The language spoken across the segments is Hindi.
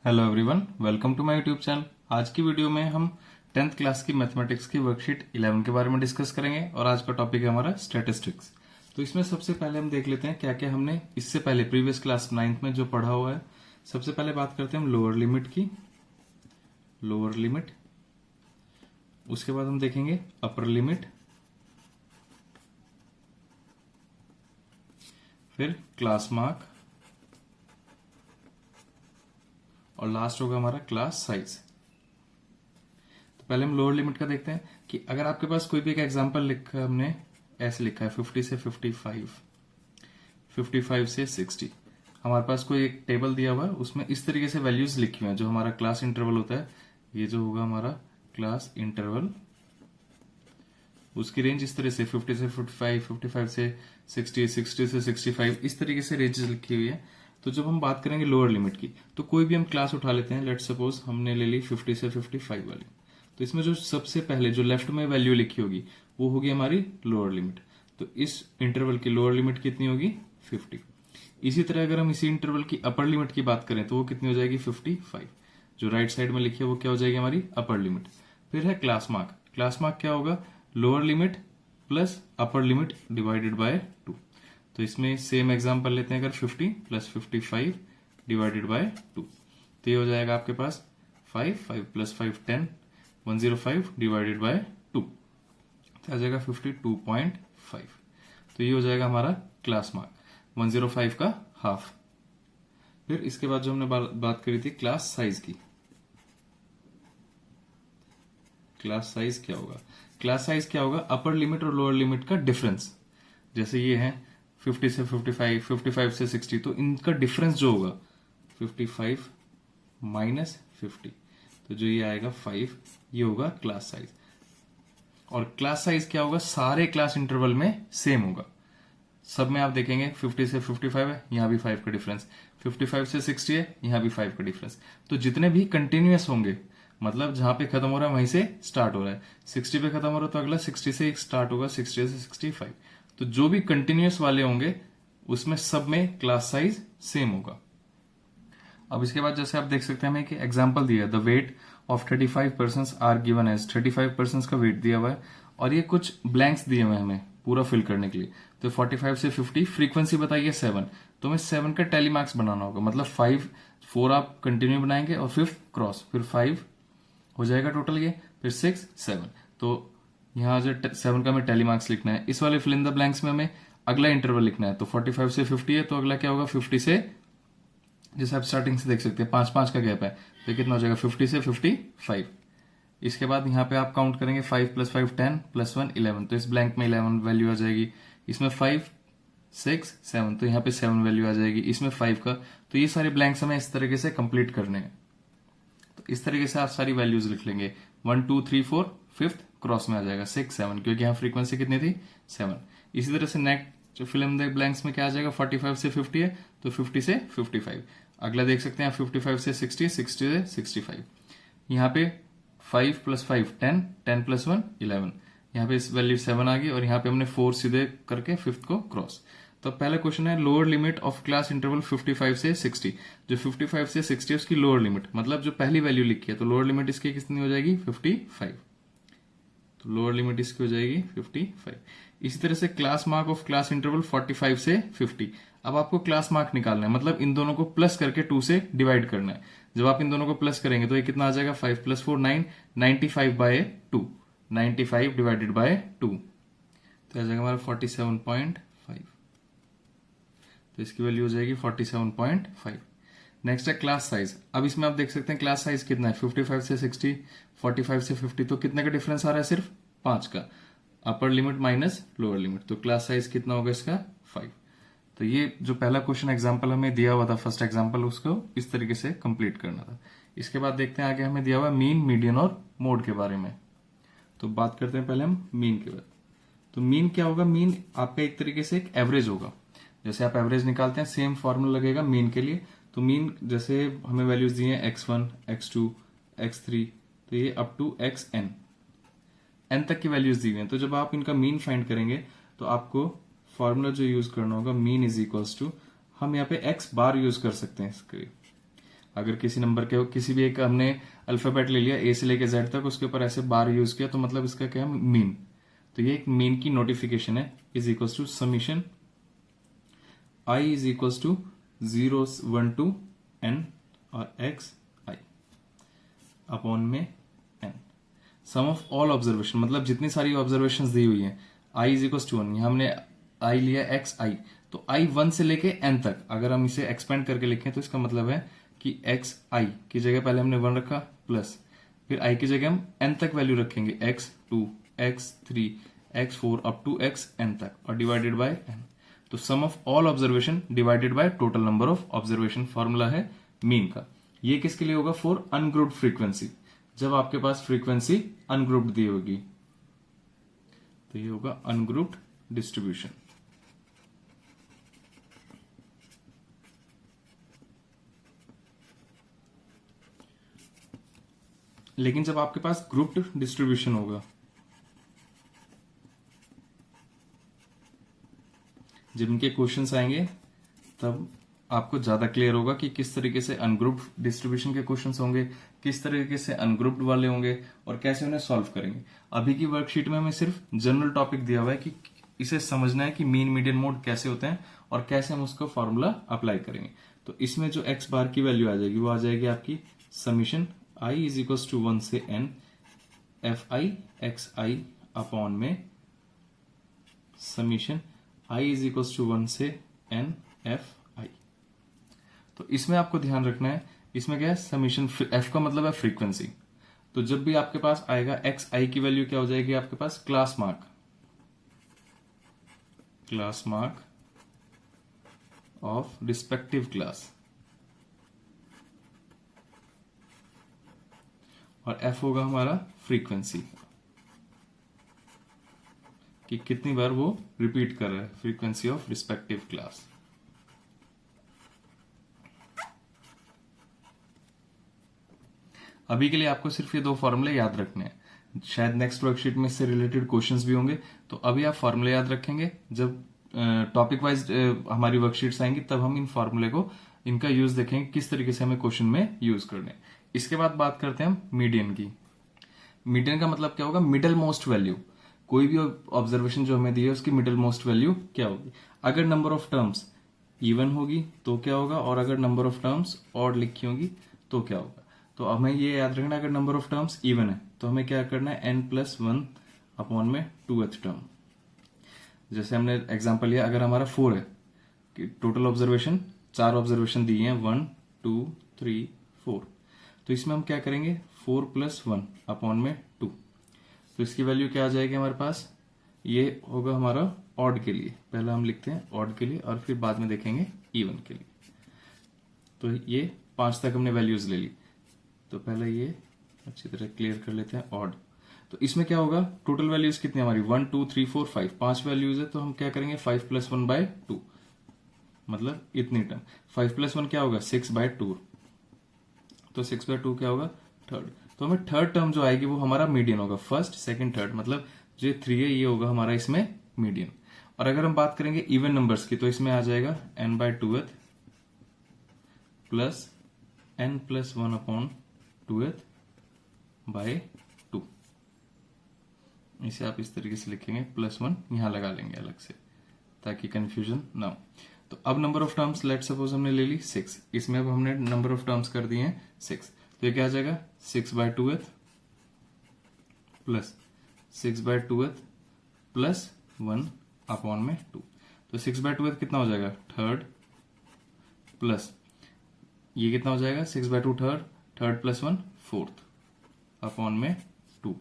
Hello everyone, welcome to my YouTube channel. आज की वीडियो में हम 10th क्लास की मैथमेटिक्स की वर्कशीट 11 के बारे में डिस्कस करेंगे और आज का टॉपिक है हमारा स्टैटिस्टिक्स। तो इसमें सबसे पहले हम देख लेते हैं क्या क्या हमने इससे पहले प्रीवियस क्लास 9th में जो पढ़ा हुआ है। सबसे पहले बात करते हैं हम लोअर लिमिट की, लोअर लिमिट। उसके बाद हम देखेंगे अपर लिमिट, फिर क्लास मार्क और लास्ट होगा हमारा क्लास साइज। तो पहले हम लोअर लिमिट का देखते हैं कि अगर आपके पास कोई भी एक एग्जांपल लिखा है, हमने ऐसे लिखा है 50 से 55, 55 से 60। हमारे पास कोई एक टेबल दिया हुआ है, उसमें इस तरीके से वैल्यूज लिखी हुई हैं। जो हमारा क्लास इंटरवल होता है, ये जो होगा हमारा क्लास इंटरवल, उसकी रेंज इस तरह से 50 से 55, 55 से 60, 60 से 65, इस तरीके से रेंज लिखी हुई है। तो जब हम बात करेंगे लोअर लिमिट की, तो कोई भी हम क्लास उठा लेते हैं। लेट्स सपोज हमने ले ली 50 से 55 वाली, तो इसमें जो सबसे पहले जो लेफ्ट में वैल्यू लिखी होगी वो होगी हमारी लोअर लिमिट। तो इस इंटरवल की लोअर लिमिट कितनी होगी? 50। इसी तरह अगर हम इसी इंटरवल की अपर लिमिट की बात करें तो वो कितनी हो जाएगी? 55। जो राइट साइड में लिखी है वो क्या हो जाएगी? हमारी अपर लिमिट। फिर है क्लास मार्क। क्लास मार्क क्या होगा? Lower limit plus upper limit divided by 2। तो इसमें सेम एग्जांपल लेते हैं। अगर 50 प्लस 55 डिवाइडेड बाय 2, तो ये हो जाएगा आपके पास 5, 5 प्लस 5 10, 105 डिवाइडेड बाय 2, तो आ जाएगा 52.5। तो ये हो जाएगा हमारा क्लास मार्क, 105 का हाफ। फिर इसके बाद जो हमने बात करी थी क्लास साइज की। क्लास साइज क्या होगा? क्लास साइज क्या होगा? अपर लिमिट और लोअर लिमिट का डिफरेंस। जैसे ये है 50 से 55, 55 से 60, तो इनका डिफरेंस जो होगा 55 माइनस 50, तो जो ये आएगा 5, ये होगा क्लास साइज। और क्लास साइज क्या होगा? सारे क्लास इंटरवल में सेम होगा। सब में आप देखेंगे 50 से 55 है, यहां भी 5 का डिफरेंस, 55 से 60 है, यहां भी 5 का डिफरेंस। तो जितने भी कंटिन्यूअस होंगे, मतलब जहां पे खत्म हो रहा है वहीं से स्टार्ट हो रहा है। 60 पे खत्म हो रहा है तो अगला 60 से स्टार्ट होगा, 60 से 65। तो जो भी कंटिन्यूअस वाले होंगे उसमें सब में क्लास साइज सेम होगा। अब इसके बाद जैसे आप देख सकते हैं, हमें एक एग्जांपल दिया है, the weight of 35 persons are given as. 35 persons का वेट दिया हुआ है और ये कुछ ब्लैंक्स दिए हुए हैं हमें पूरा फिल करने के लिए। तो 45 से 50, फ्रीक्वेंसी बताइए 7, तो हमें 7 का टेली मार्क्स बनाना होगा। मतलब 4 आप कंटिन्यू बनाएंगे और 5 क्रॉस, फिर 5 हो जाएगा टोटल ये, फिर 6, 7। तो यहाँ जो 7 का हमें टेली मार्क्स लिखना है। इस वाले फिल इन द ब्लैंक्स में हमें अगला इंटरवल लिखना है। तो 45 से 50 है, तो अगला क्या होगा? 50 से, जैसे आप स्टार्टिंग से देख सकते हैं 5-5 का गैप है, तो कितना हो जाएगा? 50 से 55। इसके बाद यहाँ पे आप काउंट करेंगे 5 प्लस 5 10 प्लस 1 11, तो इस ब्लैंक में 11 वैल्यू आ जाएगी। इसमें 5 6 7, तो यहाँ पे 7 वैल्यू आ जाएगी। इसमें 5 का, तो ये सारे ब्लैंक्स हमें इस तरीके से कंप्लीट करने हैं। तो इस तरीके से आप सारी वैल्यूज लिख लेंगे। 1 2 3 4, 5th क्रॉस में आ जाएगा 6 7, क्योंकि यहाँ फ्रीक्वेंसी कितनी थी? 7। इसी तरह से next fill in the blanks में क्या आ जाएगा? 45 से 50 है, तो 50 से 55। अगला देख सकते हैं 55 से 60, 60 से 65। यहाँ पे 5 प्लस 5 10, 10 प्लस 1 11, यहाँ पे इस वैल्यू 7 आ गई और यहाँ पे हमने 4 सीधे करके 5th को क्रॉस। तो पहला क्वेश्चन है lower limit of class interval 55 से 60। जो 55 से 60 है उसकी लोअर लिमिट, मतलब जो पहली वैल्यू लिखी है, तो लोअर लिमिट इसकी कितनी हो जाएगी? 55। तो लोअर लिमिट इसकी हो जाएगी 55। इसी तरह से class mark of class interval 45 से 50। अब आपको क्लास मार्क निकालना है, मतलब इन दोनों को प्लस करके 2 से डिवाइड करना है। जब आप इन दोनों को प्लस करेंगे तो ये कितना आ जाएगा? 5 प्लस 4 9, 95 बाय 2, 95 डिवाइडेड बाय 2, तो आ जाएगा हमारा 47.5। तो इसकी वैल्यू हो जाएगी 47.5। नेक्स्ट है क्लास साइज। अब इसमें आप देख सकते हैं क्लास साइज कितना है? 55 से 60, 45 से 50, तो कितने का डिफरेंस आ रहा है? सिर्फ 5 का। Upper limit minus lower limit, तो क्लास साइज कितना होगा इसका? 5। तो ये जो पहला क्वेश्चन एग्जाम्पल हमें दिया हुआ था, फर्स्ट एग्जाम्पल, उसको इस तरीके से कंप्लीट करना था। इसके बाद देखते हैं आगे हमें दिया हुआ मीन, मीडियन और मोड के बारे में। तो बात करते हैं पहले हम मीन के बाद। तो मीन क्या होगा? मीन आपका एक तरीके से एक एवरेज होगा। जैसे आप एवरेज निकालते हैं, सेम फॉर्मूला लगेगा मीन के लिए। तो मीन, जैसे हमें वैल्यूज दी हैं x1, x2, x3, तो ये अप टू xn, n तक की वैल्यूज दी हुई हैं। तो जब आप इनका मीन फाइंड करेंगे तो आपको फॉर्मूला जो यूज करना होगा, मीन इज इक्वल्स टू, हम यहाँ पे x बार यूज कर सकते हैं इसके लिए। अगर किसी नंबर के किसी भी एक हमने अल्फाबेट ले लिया ए से लेके जेड तक, उसके ऊपर ऐसे बार यूज किया, तो मतलब इसका क्या है, मीन। तो ये एक मीन की नोटिफिकेशन है, is equal to summation i is equal to 0 1 to n और x i अपॉन में n। Sum of all observation, मतलब जितनी सारी ऑब्जर्वेशन दी हुई है, i इज इक्वल टू 1, हमने i लिया x i, तो i 1 से लेके n तक अगर हम इसे एक्सपेंड करके लिखें तो इसका मतलब है कि x i की जगह पहले हमने 1 रखा, प्लस फिर i की जगह हम n तक वैल्यू रखेंगे, x2 x3 x4 up to xn तक, और डिवाइडेड बाय n। तो sum of all observation divided by total number of observation, formula है मीन का। ये किसके लिए होगा, फॉर अनग्रुप्ड फ्रीक्वेंसी, जब आपके पास फ्रीक्वेंसी अनग्रुप्ड दी होगी, तो ये होगा अनग्रुप्ड डिस्ट्रीब्यूशन। लेकिन जब आपके पास ग्रुप्ड डिस्ट्रीब्यूशन होगा, जब इनके क्वेश्चंस आएंगे तब आपको ज्यादा क्लियर होगा कि किस तरीके से अनग्रुप्ड डिस्ट्रीब्यूशन के क्वेश्चंस होंगे, किस तरीके से अनग्रुप्ड वाले होंगे, और कैसे उन्हें सॉल्व करेंगे। अभी की वर्कशीट में हमें सिर्फ जनरल टॉपिक दिया हुआ है कि इसे समझना है कि मीन मीडियन मोड कैसे होते हैं और कैसे हम उसको फॉर्मूला अप्लाई करेंगे। तो इसमें जो एक्स बार की वैल्यू आ जाएगी वो आ जाएगी आपकी summation i is equal to 1 से n f i x i upon में summation i is equal to 1 से n एफ आई। तो इसमें आपको ध्यान रखना है, इसमें क्या है, समीशन f का मतलब है फ्रीक्वेंसी। तो जब भी आपके पास आएगा एक्स आई की वैल्यू क्या हो जाएगी आपके पास, class mark of respective class, और f होगा हमारा फ्रीक्वेंसी कि कितनी बार वो रिपीट कर रहा है, फ्रीक्वेंसी ऑफ रिस्पेक्टिव क्लास। अभी के लिए आपको सिर्फ ये दो फॉर्मूले याद रखने हैं, शायद नेक्स्ट वर्कशीट में इससे रिलेटेड क्वेश्चंस भी होंगे, तो अभी आप फॉर्मूले याद रखेंगे। जब टॉपिक वाइज हमारी वर्कशीट्स आएंगी तब हम इन फॉर्मूले को, इनका यूज देखेंगे किस तरीके से हमें क्वेश्चन में यूज करने। इसके बाद बात करते हैं हम मीडियन की। मीडियन का मतलब क्या होगा, मिडल मोस्ट वैल्यू। कोई भी ऑब्जर्वेशन जो हमें दी है उसकी मिडल मोस्ट वैल्यू क्या होगी। अगर नंबर ऑफ टर्म्स इवन होगी तो क्या होगा, और अगर नंबर ऑफ टर्म्स ऑड लिखी होगी तो क्या होगा। तो हमें ये याद रखना, अगर नंबर ऑफ टर्म्स इवन है तो हमें क्या करना है, n+1 अपॉन में 2th टर्म। जैसे हमने एग्जांपल लिया, अगर हमारा 4 है कि टोटल ऑब्जर्वेशन 4 ऑब्जर्वेशन दी हैं, 1 2 3 4, तो इसमें हम क्या करेंगे, 4+1 अपॉन में 2। तो इसकी वैल्यू क्या आ जाएगी हमारे पास, ये होगा हमारा ऑड के लिए, पहला हम लिखते हैं ऑड के लिए और फिर बाद में देखेंगे इवन के लिए। तो ये 5 तक हमने वैल्यूज ले ली, तो पहले ये अच्छी तरह क्लियर कर लेते हैं ऑड। तो इसमें क्या होगा, टोटल वैल्यूज कितनी हमारी 1 2 3 4 5, 5 वैल्यूज है, तो हम क्या करेंगे 5+1/2, मतलब इतनी टर्म। 5+1 क्या होगा 6/2, तो 6/2 क्या होगा थर्ड। तो हमें थर्ड टर्म जो आएगी वो हमारा मीडियन होगा, फर्स्ट सेकंड थर्ड, मतलब जो 3 है ये होगा हमारा इसमें मीडियन। और अगर हम बात करेंगे इवन नंबर्स की, तो इसमें आ जाएगा n/2th plus n+1 upon 2th bye 2। इसे आप इस तरीके से लिखेंगे, +1 यहां लगा लेंगे अलग से ताकि कंफ्यूजन ना हो। तो अब number of terms let suppose हमने ले ली 6, इसमें अब हमने नंबर ऑफ टर्म्स कर दिए हैं 6, तो ये क्या आ जाएगा 6/2th plus 6/2th plus 1 upon में 2। तो 6/2th कितना हो जाएगा थर्ड, प्लस ये कितना हो जाएगा 6/2 third, third plus 1 fourth upon में 2।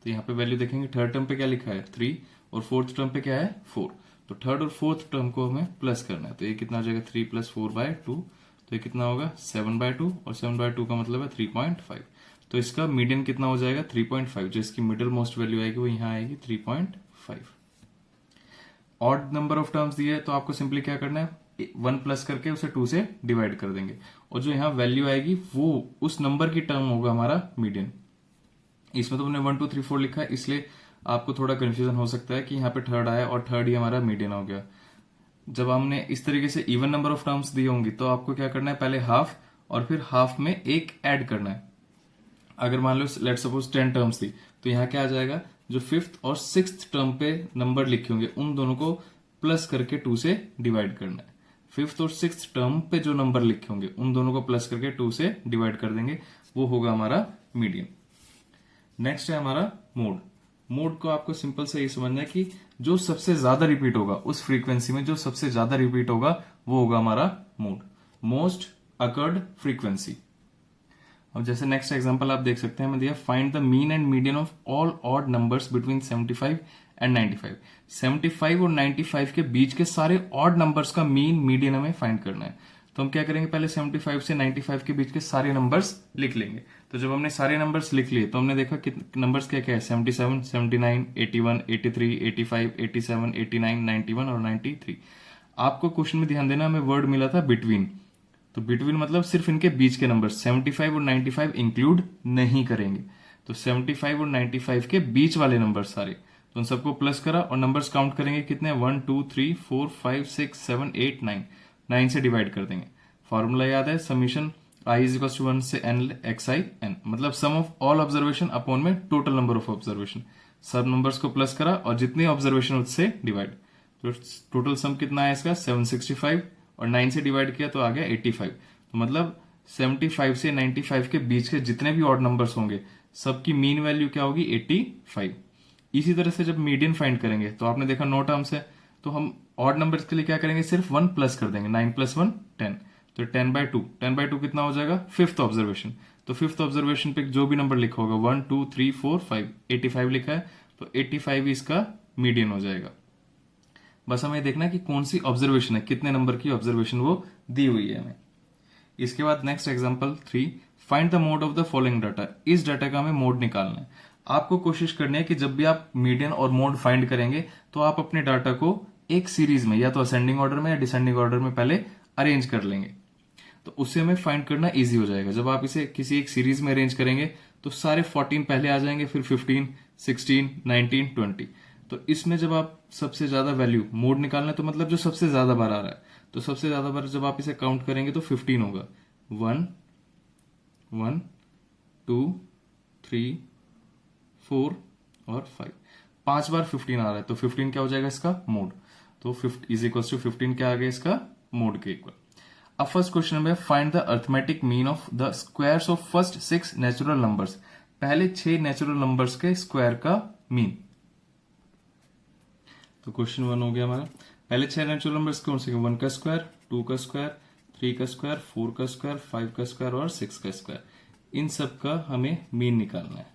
तो यहाँ पे वैल्यू देखेंगे, थर्ड टर्म पे क्या लिखा है 3 और फोर्थ टर्म पे क्या है 4, तो थर्ड और फोर्थ टर्म को हमें प्लस करना है। तो ये कितना हो जाएगा 3 + 4/2, तो ये कितना होगा 7/2, और 7/2 का मतलब है 3.5। तो इसका मीडियन कितना हो जाएगा 3.5, जो इसकी मिडिल मोस्ट वैल्यू आएगी वो यहाँ आएगी 3.5। ऑड नंबर ऑफ टर्म्स दिए तो आपको सिंपली क्या करना है, 1 प्लस करके उसे 2 से डिवाइड कर देंगे, और जो यहाँ वैल्यू आएगी वो उस नंबर की टर्म होगा हमारा मीडियन। इसमें तो हमने 1 2 3 4 लिखा है, इसलिए आपको थोड़ा कंफ्यूजन हो सकता है कि यहाँ पे थर्ड आया और थर्ड ही हमारा मीडियन हो गया। जब हमने इस तरीके से इवन नंबर ऑफ टर्म्स दी होंगी तो आपको क्या करना है, पहले हाफ और फिर हाफ में एक ऐड करना है। अगर मान लो लेट सपोज 10 टर्म्स थी, तो यहाँ क्या आ जाएगा, जो फिफ्थ और सिक्स्थ टर्म पे नंबर लिखे होंगे उन दोनों को प्लस करके 2 से डिवाइड करना है। फिफ्थ और सिक्स्थ टर्म पे जो नंबर लिखे होंगे उन दोनों को प्लस करके 2 से डिवाइड कर देंगे, वो होगा हमारा मीडियन। नेक्स्ट है हमारा मोड। मोड को आपको सिंपल से ये समझना है कि जो सबसे ज्यादा रिपीट होगा, उस फ्रीक्वेंसी में जो सबसे ज्यादा रिपीट होगा वो होगा हमारा मोड, मोस्ट अकर्ड फ्रीक्वेंसी। अब जैसे नेक्स्ट एग्जांपल आप देख सकते हैं, हमें दिया find the mean and median of all odd numbers between 75 and 95। 75 और 95 के बीच के सारे ऑड नंबर्स का मीन मीडियन हमें फाइंड करना है। तो हम क्या करेंगे, पहले 75 से 95 के बीच के सारे नंबर्स लिख लेंगे। तो जब हमने सारे नंबर्स लिख लिए तो हमने देखा कि नंबर्स क्या क्या है, 77, 79, 81, 83, 85, 87, 89, 91 और 93। आपको क्वेश्चन में ध्यान देना, हमें वर्ड मिला था बिटवीन, तो बिटवीन मतलब सिर्फ इनके बीच के नंबर, 75 और 95 इंक्लूड नहीं करेंगे। तो 75 और 95 के बीच वाले नंबर सारे, तो उन सबको प्लस करा और नंबर्स काउंट करेंगे कितने, 1 2 3 4 5 6 7 8 9, 9 से डिवाइड कर देंगे। फॉर्मूला याद है, summation i is equal to 1 से n xi n, मतलब sum of all observation upon में टोटल नंबर ऑफ ऑब्जर्वेशन। सब नंबर्स को प्लस करा और जितनी ऑब्जर्वेशन उससे डिवाइड, तो टोटल सम कितना है इसका 765 और 9 से डिवाइड किया तो आ गया 85। तो मतलब 75 से 95 के बीच के जितने भी ऑड नंबर्स होंगे सबकी मीन वैल्यू क्या होगी, 85। इसी तरह से जब मीडियन फाइंड करेंगे तो आपने देखा 9 टर्म्स है, तो हम ऑड नंबर्स के लिए क्या करेंगे, सिर्फ 1 प्लस कर देंगे, 9 + 1 10, तो 10/2, 10/2 कितना हो जाएगा, फिफ्थ ऑब्जर्वेशन। तो फिफ्थ ऑब्जर्वेशन पे जो भी नंबर लिखा होगा 1 2 3 4 5, 85 लिखा है तो 85 इसका मीडियन हो जाएगा। बस हमें देखना है कि कौन सी ऑब्जर्वेशन है, कितने नंबर की ऑब्जर्वेशन वो दी हुई है हमें। इसके बाद next example 3, find the mode of the following data. इस डाटा का हमें मोड निकालना है। आपको कोशिश करनी है कि जब भी आप मीडियन और मोड फाइंड करेंगे तो आप अपने डाटा को एक सीरीज में या तो असेंडिंग ऑर्डर में या डिसेंडिंग ऑर्डर में पहले अरेंज कर लेंगे, तो उससे हमें फाइंड करना इजी हो जाएगा। जब आप इसे किसी एक सीरीज में अरेंज करेंगे तो सारे 14 पहले आ जाएंगे, फिर 15, 16, 19, 20। तो इसमें जब आप सबसे ज्यादा वैल्यू मोड निकालना है, तो मतलब जो सबसे ज्यादा बार आ रहा है, तो सबसे ज्यादा बार जब आप इसे काउंट करेंगे तो 15 होगा। 1 1 2 3 4 और 5, 5 बार 15 आ रहा है, तो 15 क्या हो जाएगा इसका मोड। तो 15 क्या आ गया इसका मोड के इक्वल। अब फर्स्ट क्वेश्चन में find the arithmetic mean of the squares of first 6 natural numbers. पहले 6 नेचुरल नंबर्स के स्क्वायर का मीन। तो क्वेश्चन 1 हो गया हमारा, पहले 6 नेचुरल नंबर्स कौन से, 1 का स्क्वायर, 2 का स्क्वायर, 3 का स्क्वायर, 4 का स्क्वायर, 5 का स्क्वायर और 6 का स्क्वायर। इन सब का हमें मीन निकालना है।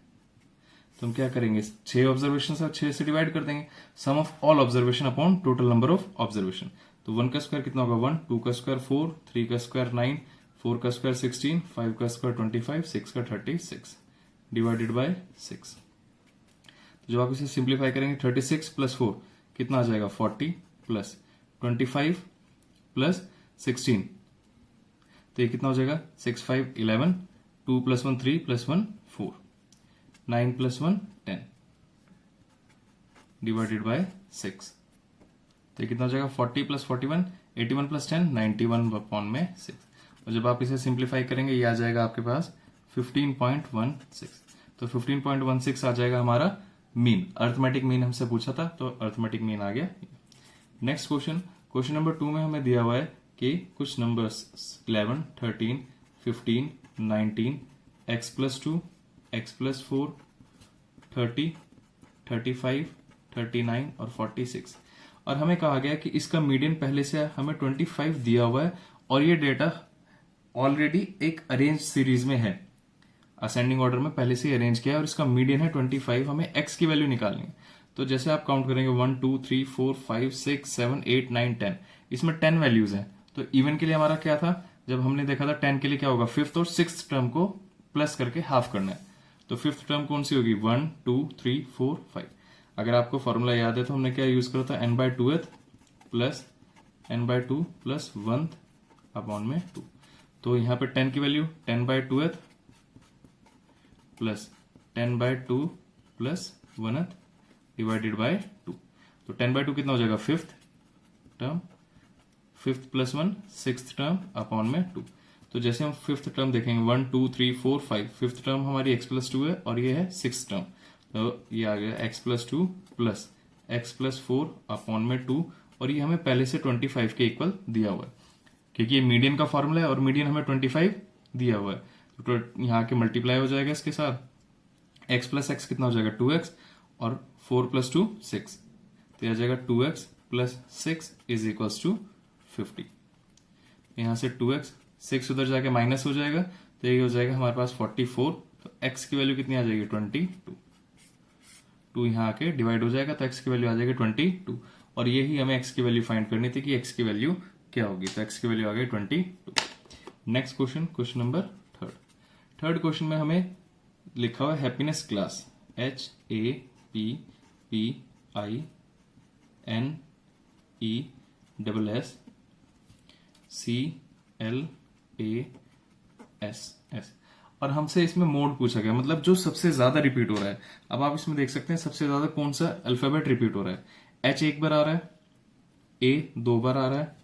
तो हम क्या करेंगे, 6 ऑब्जर्वेशन 6 से डिवाइड कर देंगे, sum of all observation upon total number of observation. तो 1 का स्क्वायर कितना होगा 1, 2 का स्क्वायर 4, 3 का स्क्वायर 9, 4 का स्क्वायर 16, 5 का स्क्वायर 25, 6 का 36 डिवाइडेड बाय 6। तो जब आप इसे सिंप्लीफाई करेंगे 36 + 4 कितना आ जाएगा 40 + 25 + 16, तो ये कितना हो जाएगा 6 5 11, 2 + 1 3 + 1 4, 9 + 1 10 डिवाइडेड बाय 6। तो ये कितना हो जाएगा 40 + 41, 81 + 10 91/6। और जब आप इसे सिंप्लीफाई करेंगे ये आ जाएगा आपके पास 15.16। तो 15.16 आ जाएगा हमारा मीन। अर्थमेटिक मीन हमसे पूछा था तो अर्थमेटिक मीन आ गया। नेक्स्ट क्वेश्चन नंबर 2 में हमें दिया हुआ है कि कुछ नंबर्स 11, 13, 15, 19, x + 2, x + 4, 30, 35, 39 और 46, और हमें कहा गया कि इसका मीडियन पहले से हमें 25 दिया हुआ है और ये डेटा ऑलरेडी एक अरेंज सीरीज में है, असेंडिंग ऑर्डर में पहले से ही अरेंज किया है और इसका मीडियन है 25। हमें x की वैल्यू निकालनी है। तो जैसे आप काउंट करेंगे 1 2 3 4 5 6 7 8 9 10, इसमें 10 वैल्यूज हैं। तो इवन के लिए हमारा क्या था, जब हमने देखा था 10 के लिए क्या होगा, फिफ्थ और सिक्स्थ टर्म को प्लस करके हाफ करना है। तो फिफ्थ टर्म कौन सी होगी 1 2 3 4 5। अगर आपको फॉर्मूला याद है तो हमने क्या यूज करा था, n/2th plus n/2 plus 1th upon में 2। तो यहाँ पे 10 की value 10/2th plus 10/2 plus 1th divided by 2। तो 10/2 कितना हो जाएगा fifth term, fifth + 1 sixth term upon में 2। तो जैसे हम फिफ्थ टर्म देखेंगे 1 2 3 4 5, फिफ्थ टर्म हमारी x+2 है और ये है सिक्स टर्म, तो ये आ गया x+2 प्लस x+4 अपॉन में 2, और ये हमें पहले से 25 के इक्वल दिया हुआ है क्योंकि ये मीडियन का फॉर्मूला है और मीडियन हमें 25 दिया हुआ है, तो यहाँ के मल्टीप्लाई हो जाएगा इसके साथ, x+x कितना हो जाएगा 2x और 4+2 6, तो यह आ जाएगा 2x plus 6 is equals to 50। यहाँ से 2x 6 उधर जाके माइनस हो जाएगा, तो ये हो जाएगा हमारे पास 44, तो x की वैल्यू कितनी आ जाएगी 22, 2 यहाँ आके डिवाइड हो जाएगा तो x की वैल्यू आ जाएगी 22, और यही हमें x की वैल्यू फाइंड करनी थी कि x की वैल्यू क्या होगी, तो x की वैल्यू आ गई 22। Next question, question number third question में हमें लिखा हुआ है हैप्पीनेस क्लास HAPPINSCLASS, और हमसे इसमें मोड पूछा गया, मतलब जो सबसे ज्यादा रिपीट हो रहा है। अब आप इसमें देख सकते हैं सबसे ज्यादा कौन सा अल्फाबेट रिपीट हो रहा है, H एक बार आ रहा है, A 2 बार आ रहा है,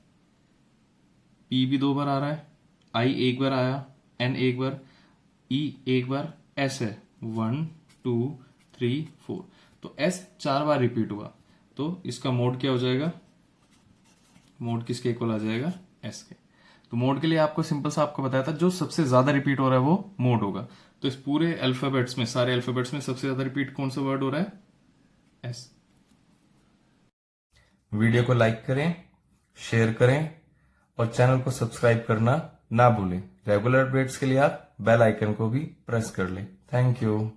P भी 2 बार आ रहा है, I एक बार आया, N एक बार, E एक बार, S है 1 2 3 4, तो S 4 बार रिपीट हुआ, तो इसका मोड क्या हो जाएगा, मोड किसके इक्वल आ जाएगा S के। तो मोड के लिए आपको सिंपल सा आपको बताया था जो सबसे ज्यादा रिपीट हो रहा है वो मोड होगा, तो इस पूरे अल्फाबेट्स में, सारे अल्फाबेट्स में सबसे ज्यादा रिपीट कौन सा वर्ड हो रहा है, S। वीडियो को लाइक करें, शेयर करें और चैनल को सब्सक्राइब करना ना भूलें। रेगुलर अपडेट्स के लिए आप बेल आइकन को भी प्रेस कर लें। Thank you.